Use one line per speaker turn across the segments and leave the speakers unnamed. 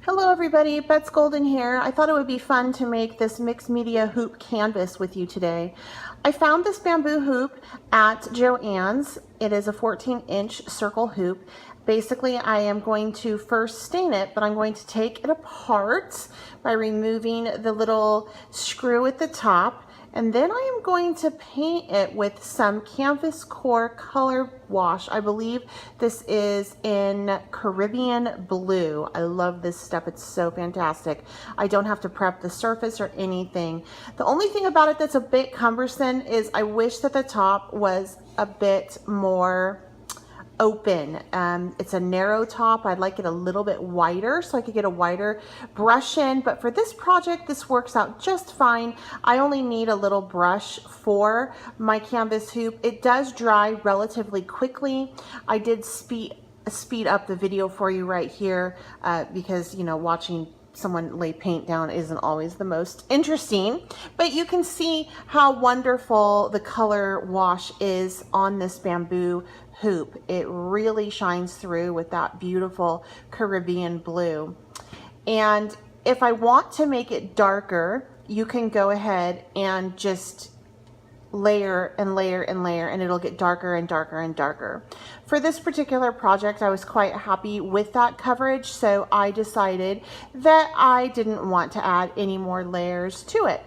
Hello everybody, Bets Golden here. I thought it would be fun to make this mixed media hoop canvas with you today. I found this bamboo hoop at Joann's. It is a 14-inch circle hoop. Basically, I am going to first stain it, but I'm going to take it apart by removing the little screw at the top. And then I am going to paint it with some Canvas Core color wash. I believe this is in Caribbean Blue. I love this stuff. It's so fantastic. I don't have to prep the surface or anything. The only thing about it that's a bit cumbersome is I wish that the top was a bit more open. It's a narrow top. I'd like it a little bit wider so I could get a wider brush in, but for this project this works out just fine. I only need a little brush for my canvas hoop. It does dry relatively quickly. I did speed up the video for you right here because, you know, watching someone lay paint down isn't always the most interesting, but you can see how wonderful the color wash is on this bamboo hoop. It really shines through with that beautiful Caribbean blue. And if I want to make it darker, you can go ahead and just layer and layer and layer, and it'll get darker and darker and darker. For this particular project, I was quite happy with that coverage, so I decided that I didn't want to add any more layers to it.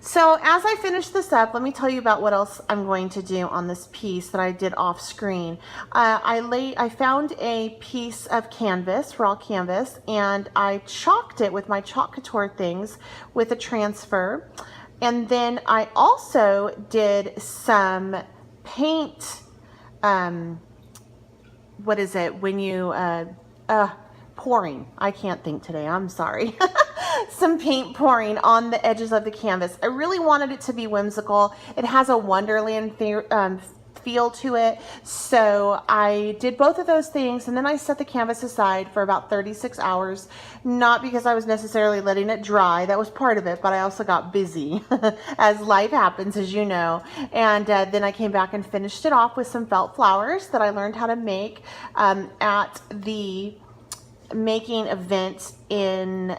So as I finish this up, let me tell you about what else I'm going to do on this piece that I did off screen. I found a piece of canvas, raw canvas, and I chalked it with my chalk couture things with a transfer. And then I also did some paint, what is it, when you, pouring. I can't think today, I'm sorry. Some paint pouring on the edges of the canvas. I really wanted it to be whimsical. It has a Wonderland feel to it, so I did both of those things, and then I set the canvas aside for about 36 hours, not because I was necessarily letting it dry, that was part of it, but I also got busy as life happens, as you know. And then I came back and finished it off with some felt flowers that I learned how to make at the making event in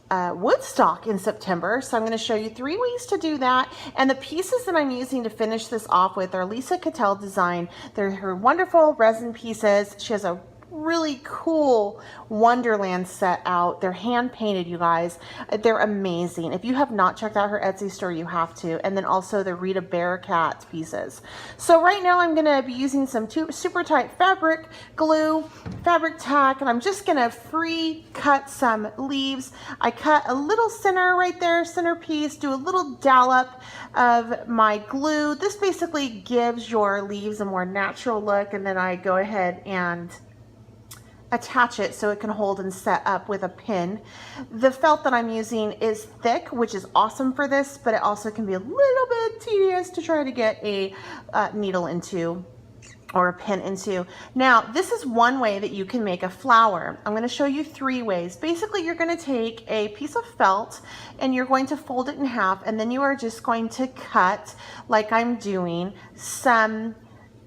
Woodstock in September. So I'm going to show you 3 ways to do that, and the pieces that I'm using to finish this off with are Lisa Kettell design. They're her wonderful resin pieces. She has a really cool Wonderland set out. They're hand painted, you guys. They're amazing. If you have not checked out her Etsy store, you have to. And then also the Rita Barakat pieces. So right now I'm going to be using some Supertite fabric glue, fabric tack, and I'm just going to free cut some leaves. I cut a little center right there, centerpiece, do a little dollop of my glue. This basically gives your leaves a more natural look, and then I go ahead and attach it so it can hold and set up with a pin. The felt that I'm using is thick, which is awesome for this, but it also can be a little bit tedious to try to get a needle into or a pin into. Now, this is one way that you can make a flower. I'm going to show you 3 ways. Basically, you're going to take a piece of felt and you're going to fold it in half, and then you are just going to cut, like I'm doing,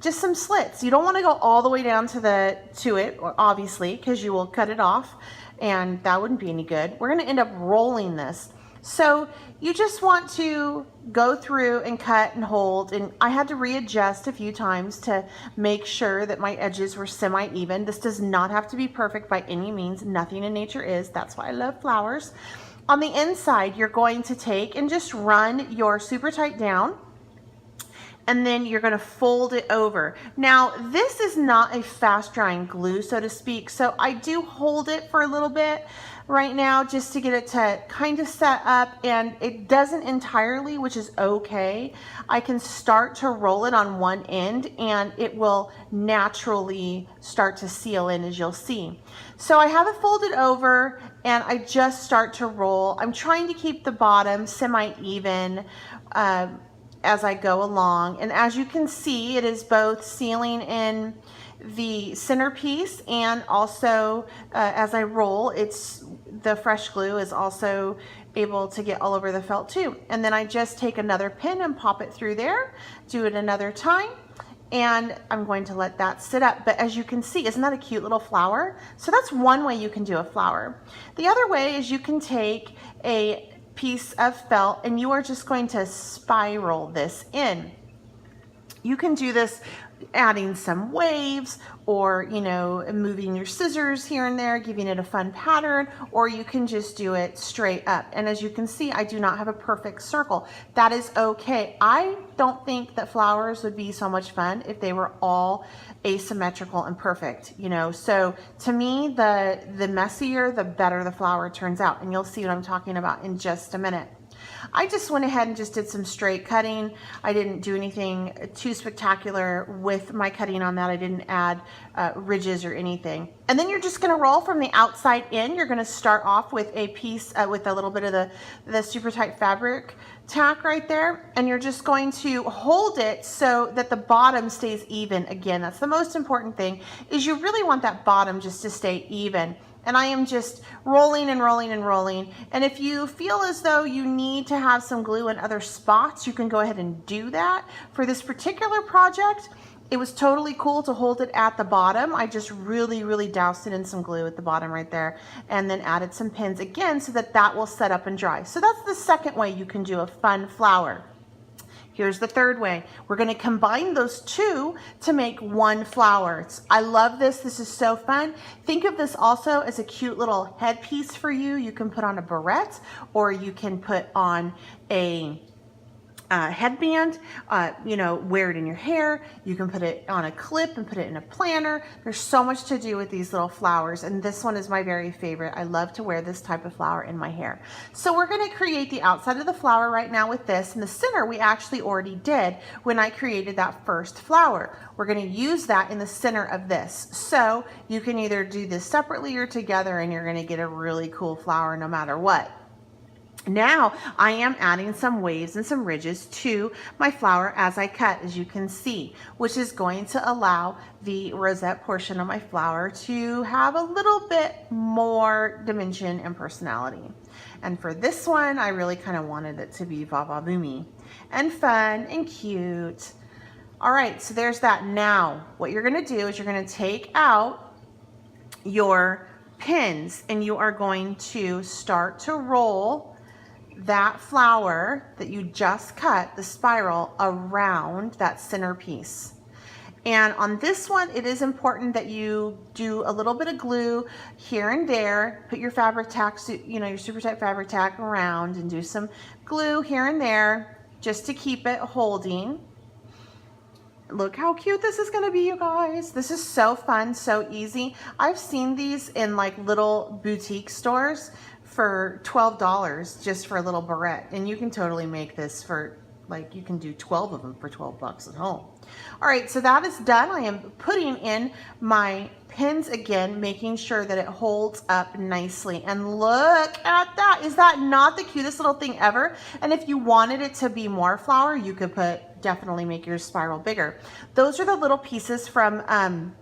just some slits. You don't want to go all the way down to it, obviously, because you will cut it off, and that wouldn't be any good. We're going to end up rolling this. So you just want to go through and cut and hold, and I had to readjust a few times to make sure that my edges were semi-even. This does not have to be perfect by any means. Nothing in nature is. That's why I love flowers. On the inside, you're going to take and just run your Supertite down, and then you're going to fold it over. Now, this is not a fast drying glue, so to speak, so I do hold it for a little bit right now just to get it to kind of set up, and it doesn't entirely, which is okay. I can start to roll it on one end and it will naturally start to seal in, as you'll see. So I have it folded over and I just start to roll. I'm trying to keep the bottom semi-even as I go along, and as you can see, it is both sealing in the centerpiece, and also as I roll, the fresh glue is also able to get all over the felt too. And then I just take another pin and pop it through there, do it another time, and I'm going to let that sit up. But as you can see, isn't that a cute little flower? So that's one way you can do a flower. The other way is you can take a piece of felt and you are just going to spiral this in. You can do this adding some waves, or moving your scissors here and there, giving it a fun pattern, or you can just do it straight up. And as you can see, I do not have a perfect circle. That is okay. I don't think that flowers would be so much fun if they were all asymmetrical and perfect, so to me, the messier the better the flower turns out, and you'll see what I'm talking about in just a minute. I just went ahead and just did some straight cutting. I didn't do anything too spectacular with my cutting on that. I didn't add ridges or anything. And then you're just going to roll from the outside in. You're going to start off with a piece with a little bit of the Supertite fabric tack right there, and you're just going to hold it so that the bottom stays even. Again, that's the most important thing, is you really want that bottom just to stay even. And I am just rolling and rolling and rolling. And if you feel as though you need to have some glue in other spots, you can go ahead and do that. For this particular project, it was totally cool to hold it at the bottom. I just really doused it in some glue at the bottom right there, and then added some pins again so that that will set up and dry. So that's the second way you can do a fun flower. Here's the third way. We're going to combine those two to make one flower. I love this. This is so fun. Think of this also as a cute little headpiece for you. You can put on a barrette, or you can put on a headband, wear it in your hair. You can put it on a clip and put it in a planner. There's so much to do with these little flowers, and this one is my very favorite. I love to wear this type of flower in my hair. So we're going to create the outside of the flower right now with this, and the center we actually already did when I created that first flower. We're going to use that in the center of this. So you can either do this separately or together, and you're going to get a really cool flower no matter what. Now I am adding some waves and some ridges to my flower as I cut, as you can see, which is going to allow the rosette portion of my flower to have a little bit more dimension and personality. And for this one, I really kind of wanted it to be va-va-boomy and fun and cute. All right, so there's that. Now what you're going to do is you're going to take out your pins, and you are going to start to roll that flower that you just cut, the spiral, around that centerpiece. And on this one, it is important that you do a little bit of glue here and there. Put your fabric tack, your Supertite fabric tack around, and do some glue here and there just to keep it holding. Look how cute this is going to be, you guys. This is so fun, so easy. I've seen these in like little boutique stores for $12 just for a little barrette, and you can totally make this for, like, you can do 12 of them for 12 bucks at home. All right, so that is done. I am putting in my pins again, making sure that it holds up nicely. And look at that. Is that not the cutest little thing ever? And if you wanted it to be more flower, you could definitely make your spiral bigger. Those are the little pieces from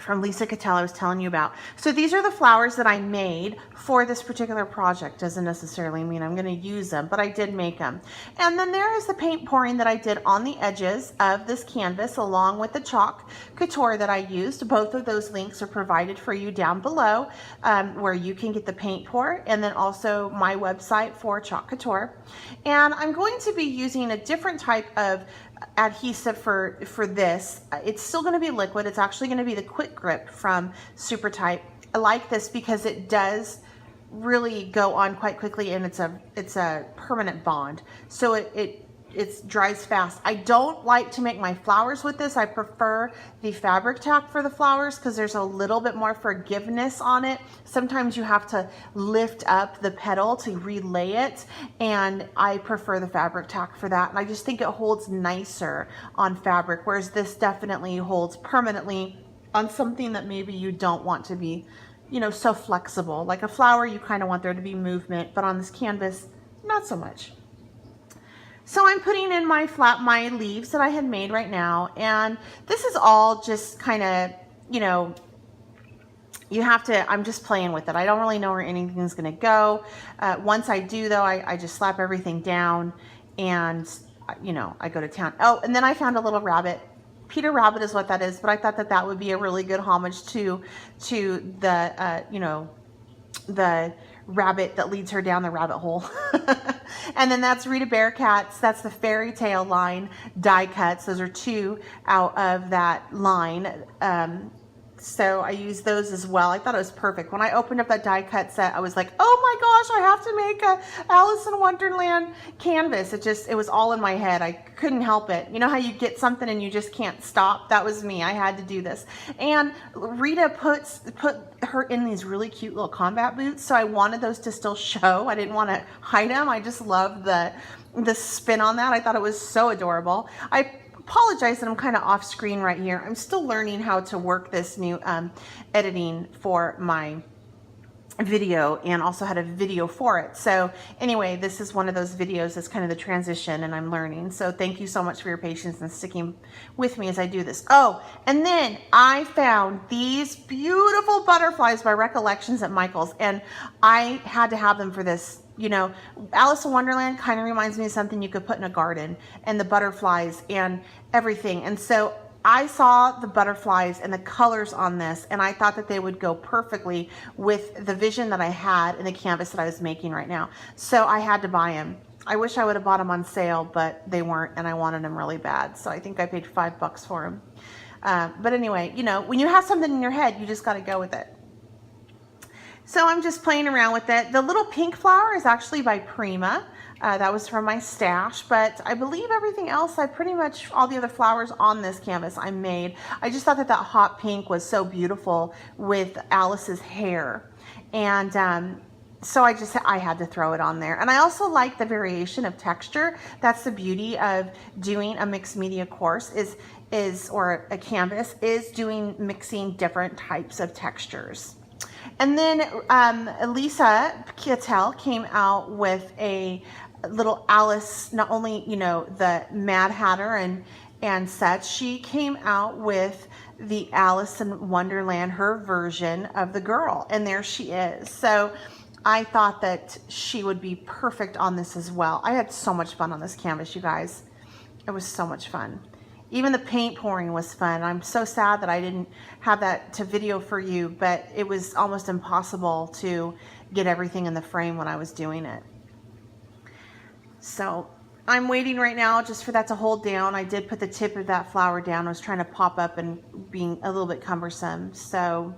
Lisa Kettell I was telling you about. So these are the flowers that I made for this particular project. Doesn't necessarily mean I'm going to use them, but I did make them. And then there is the paint pouring that I did on the edges of this canvas, along with the chalk Couture that I used. Both of those links are provided for you down below, where you can get the paint pour, and then also my website for chalk Couture. And I'm going to be using a different type of adhesive for this. It's still going to be liquid. It's actually going to be the Quick Grip from Supertite. I like this because it does really go on quite quickly, and it's a permanent bond, so it dries fast. I don't like to make my flowers with this. I prefer the fabric tack for the flowers because there's a little bit more forgiveness on it. Sometimes you have to lift up the petal to relay it, and I prefer the fabric tack for that. And I just think it holds nicer on fabric, whereas this definitely holds permanently on something that maybe you don't want to be, so flexible. Like a flower, you kind of want there to be movement, but on this canvas, not so much. So I'm putting in my leaves that I had made right now, and this is all just kind of, I'm just playing with it. I don't really know where anything's going to go. Once I do, though, I just slap everything down, and, I go to town. Oh, and then I found a little rabbit Peter Rabbit is what that is, but I thought that that would be a really good homage to the, you know, the rabbit that leads her down the rabbit hole. And then that's Rita Barakat's, that's the Fairy Tale line die cuts. Those are 2 out of that line. So I used those as well. I thought it was perfect. When I opened up that die cut set, I was like, oh my gosh, I have to make a Alice in Wonderland canvas. It was all in my head. I couldn't help it. You know how you get something and you just can't stop? That was me. I had to do this. And Rita put her in these really cute little combat boots. So I wanted those to still show. I didn't want to hide them. I just loved the spin on that. I thought it was so adorable. I apologize that I'm kind of off screen right here. I'm still learning how to work this new editing for my video, and also had a video for it. So anyway, this is one of those videos that's kind of the transition, and I'm learning. So thank you so much for your patience and sticking with me as I do this. Oh, and then I found these beautiful butterflies by Recollections at Michael's, and I had to have them for this. You know, Alice in Wonderland kind of reminds me of something you could put in a garden, and the butterflies and everything. And so I saw the butterflies and the colors on this, and I thought that they would go perfectly with the vision that I had in the canvas that I was making right now. So I had to buy them. I wish I would have bought them on sale, but they weren't, and I wanted them really bad. So I think I paid $5 for them. But anyway, you know, when you have something in your head, you just got to go with it. So I'm just playing around with it. The little pink flower is actually by Prima. That was from my stash, but I believe everything else, all the other flowers on this canvas I made. I just thought that hot pink was so beautiful with Alice's hair. And so I had to throw it on there. And I also like the variation of texture. That's the beauty of doing a mixed media course or a canvas, is doing mixing different types of textures. And then Lisa Kettell came out with a little Alice, not only, you know, the Mad Hatter and such, she came out with the Alice in Wonderland, her version of the girl, and there she is. So I thought that she would be perfect on this as well. I had so much fun on this canvas, you guys. It was so much fun. Even the paint pouring was fun. I'm so sad that I didn't have that to video for you, but it was almost impossible to get everything in the frame when I was doing it. So I'm waiting right now just for that to hold down. I did put the tip of that flower down. I was trying to pop up and being a little bit cumbersome. So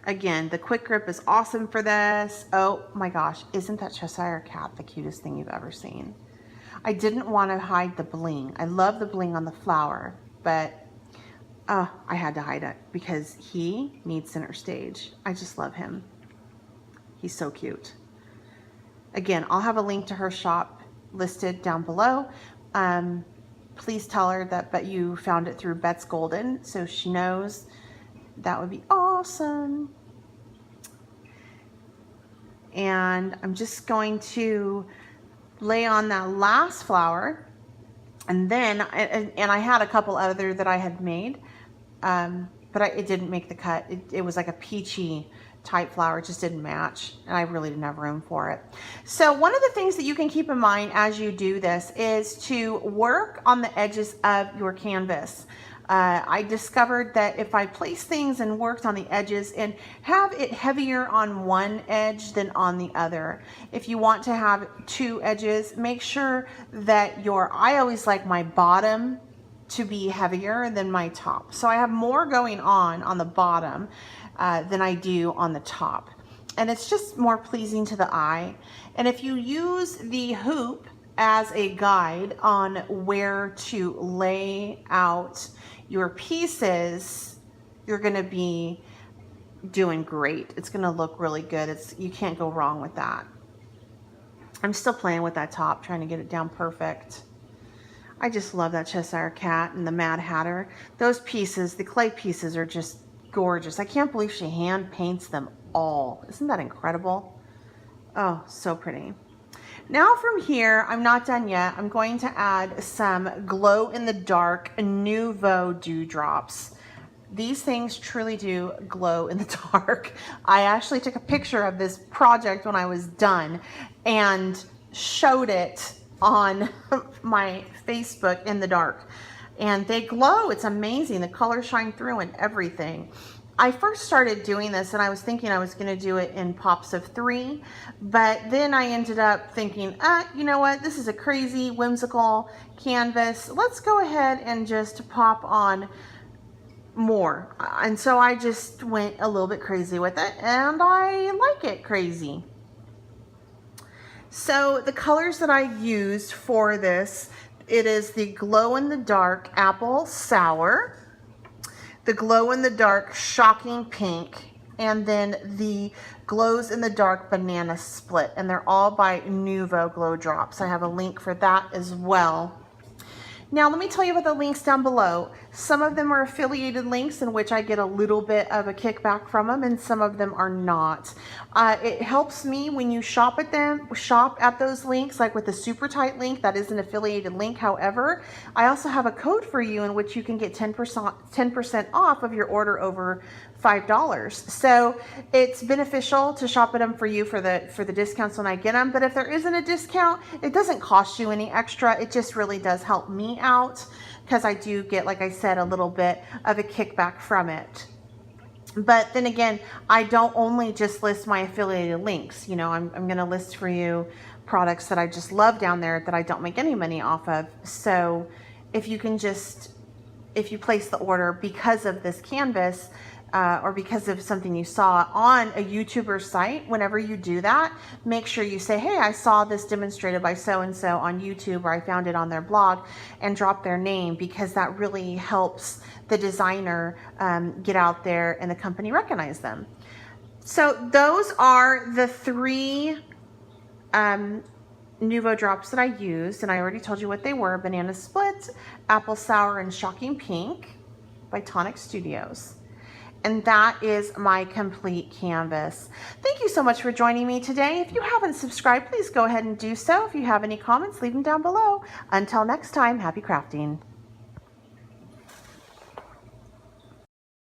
again, the quick grip is awesome for this. Oh my gosh, isn't that Cheshire Cat the cutest thing you've ever seen? I didn't want to hide the bling. I love the bling on the flower, but I had to hide it because he needs center stage. I just love him. He's so cute. Again, I'll have a link to her shop listed down below. Please tell her that you found it through Bet's Golden, so she knows. That would be awesome. And I'm just going to lay on that last flower, and then I had a couple other that I had made, but it didn't make the cut. It was like a peachy type flower. It just didn't match, and I really didn't have room for it. So one of the things that you can keep in mind as you do this is to work on the edges of your canvas. I discovered that if I place things and worked on the edges and have it heavier on one edge than on the other. If you want to have two edges, make sure that I always like my bottom to be heavier than my top. So I have more going on the bottom than I do on the top. And it's just more pleasing to the eye. And if you use the hoop as a guide on where to lay out your pieces, you're going to be doing great. It's going to look really good. You can't go wrong with that. I'm still playing with that top, trying to get it down perfect. I just love that Cheshire Cat and the Mad Hatter. Those pieces, the clay pieces, are just gorgeous. I can't believe she hand paints them all. Isn't that incredible? Oh, so pretty. Now from here, I'm not done yet. I'm going to add some glow-in-the-dark Nouveau dewdrops. These things truly do glow in the dark. I actually took a picture of this project when I was done and showed it on my Facebook in the dark. and they glow. It's amazing. The colors shine through and everything. I first started doing this and I was thinking I was going to do it in pops of 3, but then I ended up thinking, you know what, this is a crazy whimsical canvas. Let's go ahead and just pop on more. And so I just went a little bit crazy with it, and I like it crazy. So the colors that I used for this, it is the glow in the dark apple sour, the glow in the dark shocking pink, and then the glows in the dark banana split, and they're all by Nuvo Glow Drops. I have a link for that as well. Now let me tell you about the links down below. Some of them are affiliated links in which I get a little bit of a kickback from them, and some of them are not. It helps me when you shop at those links, like with the Supertite link, that is an affiliated link. However, I also have a code for you in which you can get 10% off of your order over $5. So it's beneficial to shop at them for you for the discounts when I get them. But if there isn't a discount, it doesn't cost you any extra. It just really does help me out, because I do get, like I said, a little bit of a kickback from it. But then again, I don't only just list my affiliated links. You know, I'm going to list for you products that I just love down there that I don't make any money off of. So if you place the order because of this canvas, or because of something you saw on a YouTuber site, whenever you do that, make sure you say, hey, I saw this demonstrated by so-and-so on YouTube, or I found it on their blog, and drop their name, because that really helps the designer get out there and the company recognize them. So those are the 3 Nuvo drops that I used, and I already told you what they were: Banana Split, Apple Sour, and Shocking Pink by Tonic Studios. And that is my complete canvas. Thank you so much for joining me today. If you haven't subscribed, please go ahead and do so. If you have any comments, leave them down below. Until next time, happy crafting.